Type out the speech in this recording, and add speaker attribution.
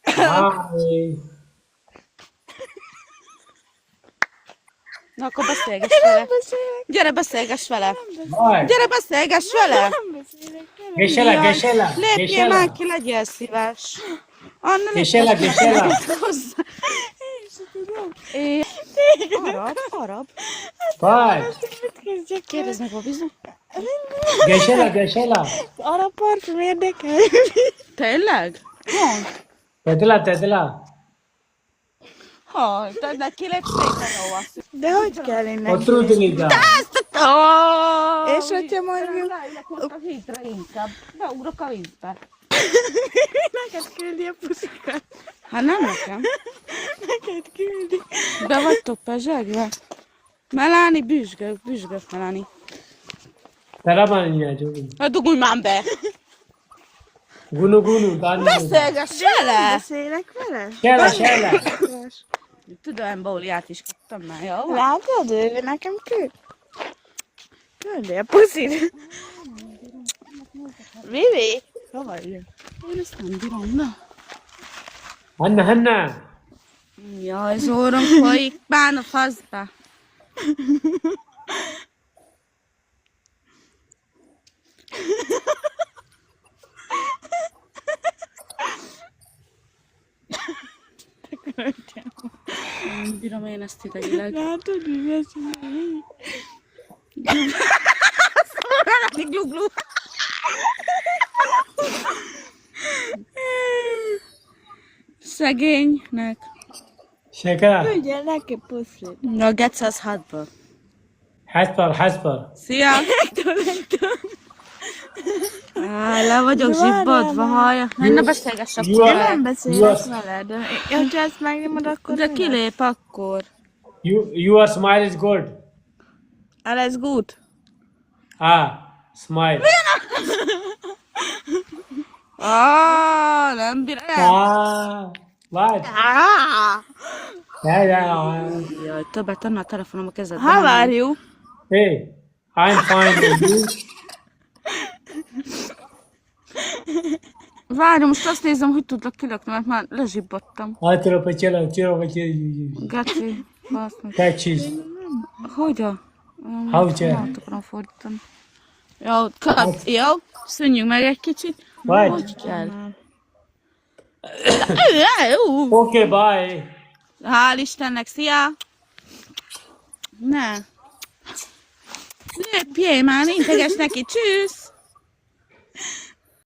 Speaker 1: Hi.
Speaker 2: Na, akkor beszélgess vele. Gyere, beszélgess vele.
Speaker 1: What?
Speaker 2: Gyere, beszélgess vele.
Speaker 1: Gesela, Gesela,
Speaker 2: Lépjél már
Speaker 1: Gesela.
Speaker 2: ki, legyél szíves. Anna,
Speaker 1: Gesela, Gesela.
Speaker 2: hozzá. Arab.
Speaker 1: What?
Speaker 2: Kérdezd meg, Bobizu.
Speaker 1: Gesela, Gesela.
Speaker 3: Arra parfüm érdekel.
Speaker 2: Tényleg?
Speaker 1: Tedla, Tedla.
Speaker 2: Ha, de neki lett szépen olvasz.
Speaker 3: De hogy kell innen?
Speaker 1: Otrudnida.
Speaker 3: És hogyha mondjuk...
Speaker 2: Ráülök ott a vízre inkább. Beugrok a vízbe.
Speaker 3: Neked küldi a puszikat.
Speaker 2: Hát nem nekem.
Speaker 3: Neked küldi.
Speaker 2: Be vagytok pezsegve? Melani, büzsgök, Melani.
Speaker 1: Taramania, Jogi.
Speaker 2: Hát dugulj már be!
Speaker 1: Gunu, Gunu, Dani.
Speaker 2: Beszélgess vele!
Speaker 3: Beszélek vele?
Speaker 1: Sela, Sela.
Speaker 2: Tudom, bóliát is kaptam már, jó?
Speaker 3: Látod, ő nekem küld. Küldi a puszit. Vivi? Hova jön?
Speaker 2: Én ezt nem bírom, na.
Speaker 1: Hanna, Hanna.
Speaker 2: Jaj, zórom folyik, bán a faszba. Nem bírom én ezt idegileg.
Speaker 3: Látod, mi beszélek?
Speaker 2: Glu-glu. Szegénynek.
Speaker 1: Shekara.
Speaker 3: Küldjél neki puszit.
Speaker 2: A gece az hátba.
Speaker 1: Hasper, Hasper.
Speaker 2: Szia! Áj, le vagyok zsibbadva, hallja. Ne beszélgess
Speaker 1: You
Speaker 2: akkor
Speaker 1: are-
Speaker 2: vele.
Speaker 3: Nem beszélek vele, de hogyha ezt megnyomod, akkor...
Speaker 2: De kilép akkor.
Speaker 1: Your smile is good.
Speaker 3: Alles gut.
Speaker 1: Ah, smile.
Speaker 2: Nem bírom.
Speaker 1: What? Yeah.
Speaker 2: Jaj, többet tenni a telefonom a kezedbe.
Speaker 3: How
Speaker 2: nem
Speaker 3: are
Speaker 2: én.
Speaker 3: you?
Speaker 1: Hey, I'm fine. And you?
Speaker 2: Várj, most azt nézem, hogy tudlak kilökni, mert már lezsibbadtam.
Speaker 1: Atro pachela.
Speaker 2: Geci, basz meg.
Speaker 1: Catches.
Speaker 2: Hogyan?
Speaker 1: How to?
Speaker 2: Nem akarom fordítani. Jó, jó, szűnjünk meg egy kicsit.
Speaker 1: What?
Speaker 2: Hogy kell?
Speaker 1: Okay, bye.
Speaker 2: Hál' Istennek, szia! Ne! Lépjél már, integes neki, csűsz!